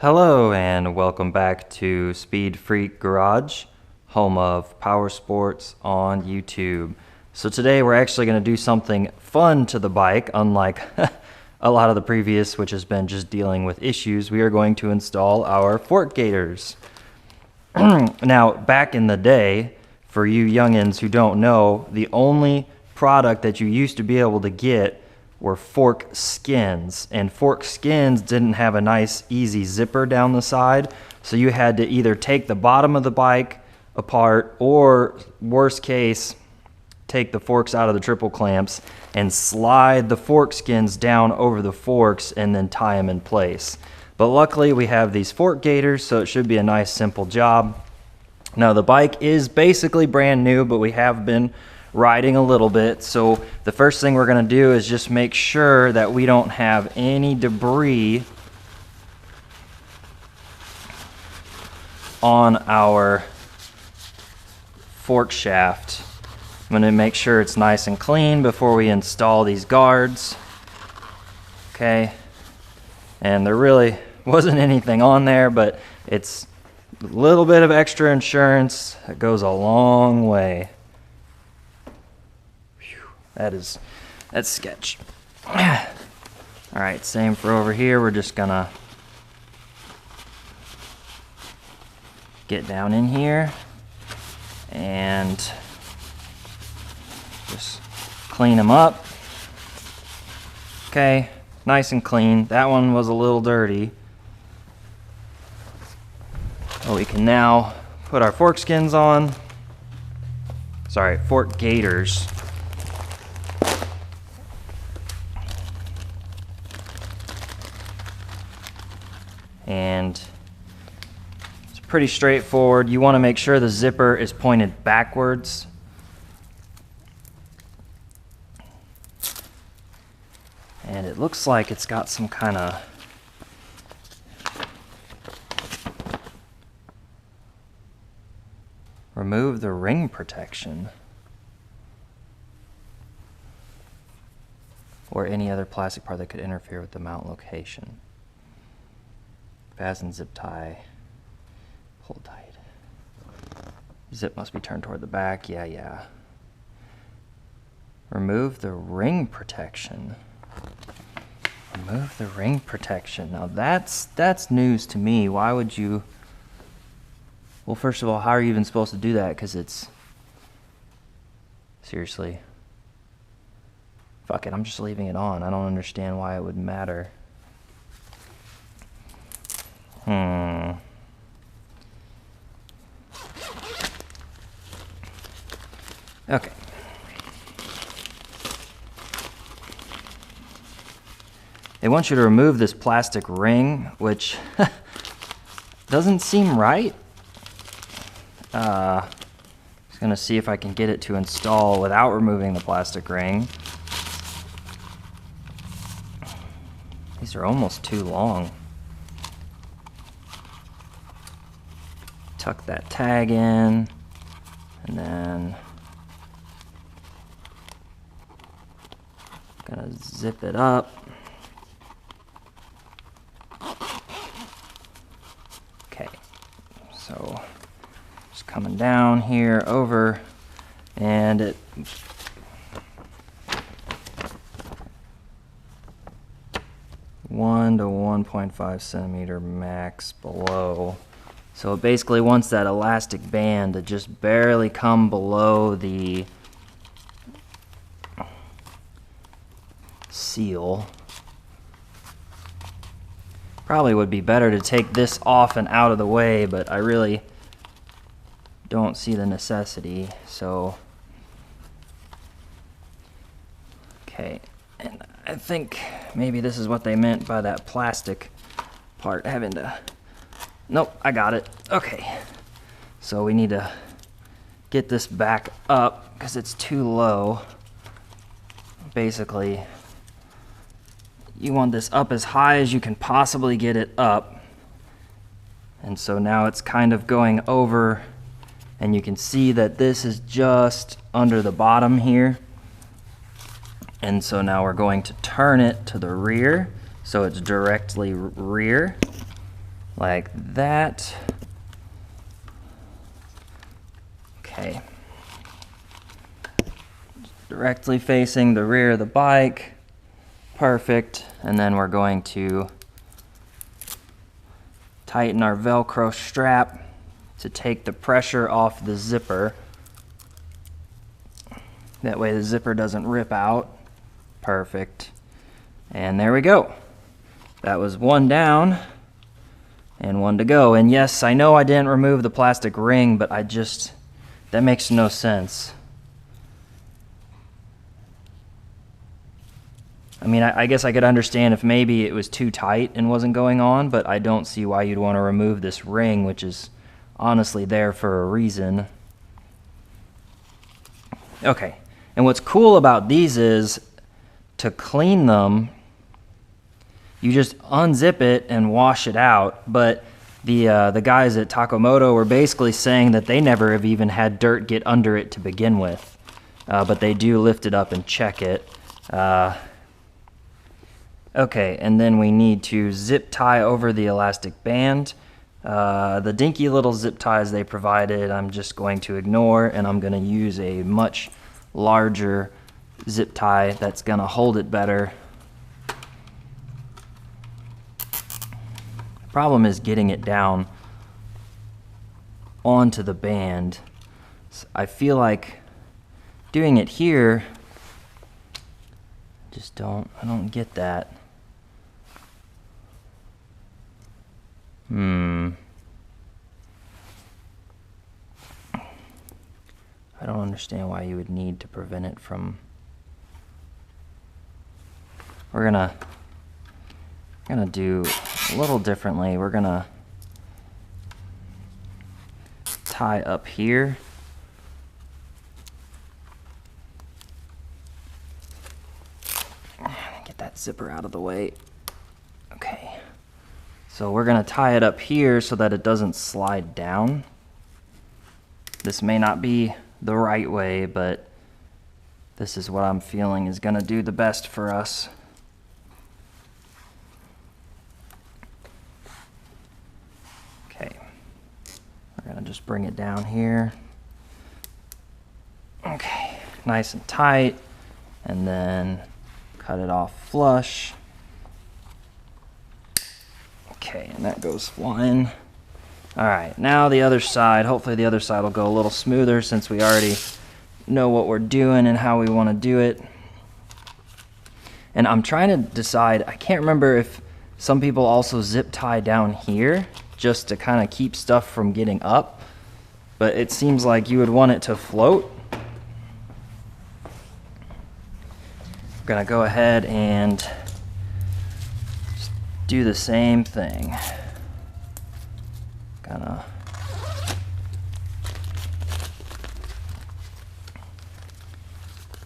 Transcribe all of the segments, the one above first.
Hello and welcome back to Speed Freak Garage, home of power sports on YouTube. So today we're actually going to do something fun to the bike, unlike a lot of the previous, which has been just dealing with issues. We are going to install our fork gaiters. Now, back in the day, for you youngins who don't know, the only product that you used to be able to get were fork skins, and fork skins didn't have a nice easy zipper down the side, so you had to either take the bottom of the bike apart or, worst case, take the forks out of the triple clamps and slide the fork skins down over the forks and then tie them in place. But luckily we have these fork gaiters, so it should be a nice simple job. Now the bike is basically brand new, but we have been riding a little bit, so the first thing we're going to do is just make sure that we don't have any debris on our fork shaft. I'm going to make sure it's nice and clean before we install these guards. Okay, and there really wasn't anything on there, but it's a little bit of extra insurance that goes a long way. That's sketch. All right, same for over here. We're just gonna get down in here and just clean them up. Okay, nice and clean. That one was a little dirty. Well, we can now put our fork skins on. Sorry, fork gaiters. And it's pretty straightforward. You want to make sure the zipper is pointed backwards. And it looks like it's got some kind of remove the ring protection or any other plastic part that could interfere with the mount location. Fasten zip tie, hold tight. Zip must be turned toward the back, yeah. Remove the ring protection. Remove the ring protection. Now that's news to me. Why would you? Well, first of all, how are you even supposed to do that? Because it's, seriously. Fuck it, I'm just leaving it on. I don't understand why it would matter. Okay. They want you to remove this plastic ring, which doesn't seem right. Just gonna see if I can get it to install without removing the plastic ring. These are almost too long. Tuck that tag in, and then gonna zip it up. Okay, so just coming down here over, and it (1 to 1.5 centimeter max below). So it basically wants that elastic band to just barely come below the seal. Probably would be better to take this off and out of the way, but I really don't see the necessity, so. Okay, and I think maybe this is what they meant by that plastic part having to. Nope, I got it. Okay, so we need to get this back up because it's too low. Basically, you want this up as high as you can possibly get it up. And so now it's kind of going over, and you can see that this is just under the bottom here. And so now we're going to turn it to the rear, so it's directly rear. like that. Okay. Directly facing the rear of the bike. Perfect. And then we're going to tighten our Velcro strap to take the pressure off the zipper. That way the zipper doesn't rip out. Perfect. And there we go. That was one down and one to go. And yes, I know I didn't remove the plastic ring, but that makes no sense. I mean, I guess I could understand if maybe it was too tight and wasn't going on, but I don't see why you'd want to remove this ring, which is honestly there for a reason. Okay, and what's cool about these is to clean them, you just unzip it and wash it out, but the guys at Takomoto were basically saying that they never have even had dirt get under it to begin with, but they do lift it up and check it. Okay, and then we need to zip tie over the elastic band. The dinky little zip ties they provided I'm just going to ignore, and I'm going to use a much larger zip tie that's going to hold it better. The problem is getting it down onto the band. So I feel like doing it here, I don't get that. I don't understand why you would need to prevent it from... We're gonna do a little differently. We're gonna tie up here. Get that zipper out of the way. Okay. So we're gonna tie it up here so that it doesn't slide down. This may not be the right way, but this is what I'm feeling is gonna do the best for us. Okay, we're gonna just bring it down here. Okay, nice and tight, and then cut it off flush. Okay, and that goes flying. All right, now the other side. Hopefully the other side will go a little smoother since we already know what we're doing and how we want to do it. And I'm trying to decide, I can't remember if some people also zip tie down here just to kind of keep stuff from getting up, but it seems like you would want it to float. I'm gonna go ahead and just do the same thing. Gonna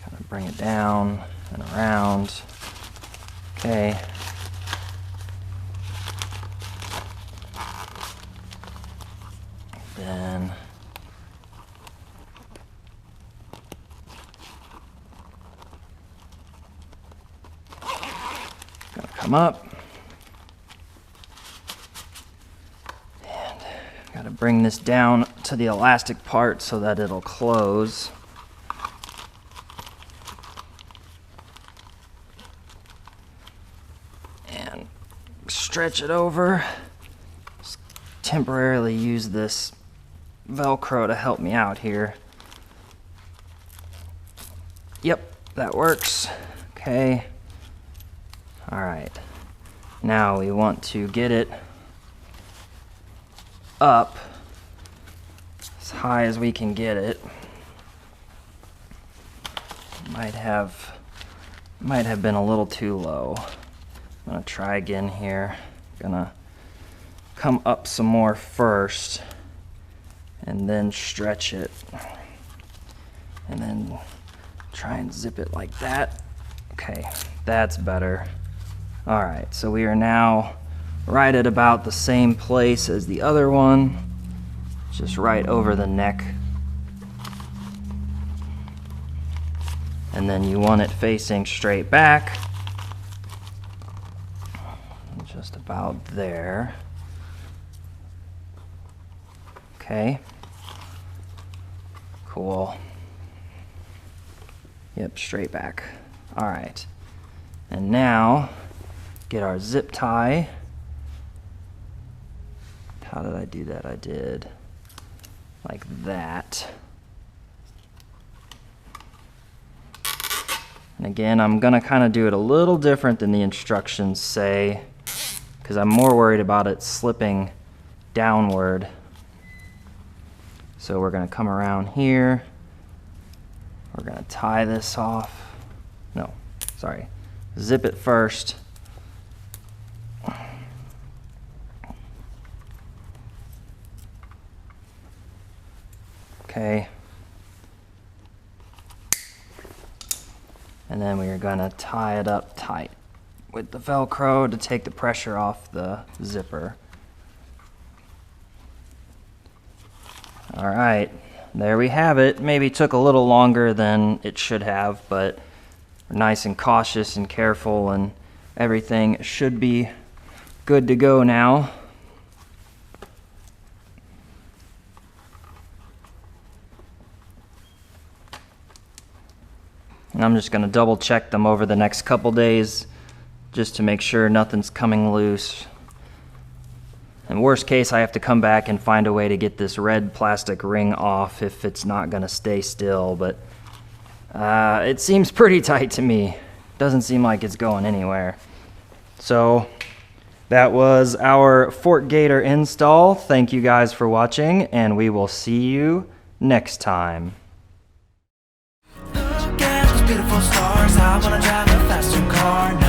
kind of bring it down and around. Okay. Then gonna come up. Got to bring this down to the elastic part so that it'll close. And stretch it over. Just temporarily use this Velcro to help me out here. Yep, that works. Okay. All right. Now we want to get it up as high as we can get it. Might have been a little too low. I'm gonna try again here. Gonna come up some more first and then stretch it and then try and zip it like that. Okay, that's better. All right, so we are now right at about the same place as the other one, just right over the neck. And then you want it facing straight back, just about there. Okay. Cool. Yep, straight back. All right. And now, get our zip tie. How did I do that? I did like that. And again, I'm gonna kind of do it a little different than the instructions say, because I'm more worried about it slipping downward. So we're gonna come around here. We're gonna tie this off. No, sorry. Zip it first. Okay. And then we are gonna tie it up tight with the Velcro to take the pressure off the zipper. All right, there we have it. Maybe took a little longer than it should have, but we're nice and cautious and careful, and everything should be good to go now. And I'm just gonna double check them over the next couple days just to make sure nothing's coming loose. In worst case, I have to come back and find a way to get this red plastic ring off if it's not gonna stay still, but it seems pretty tight to me. Doesn't seem like it's going anywhere. So that was our Fort Gator install. Thank you guys for watching, and we will see you next time. Beautiful stars, I wanna drive a faster car.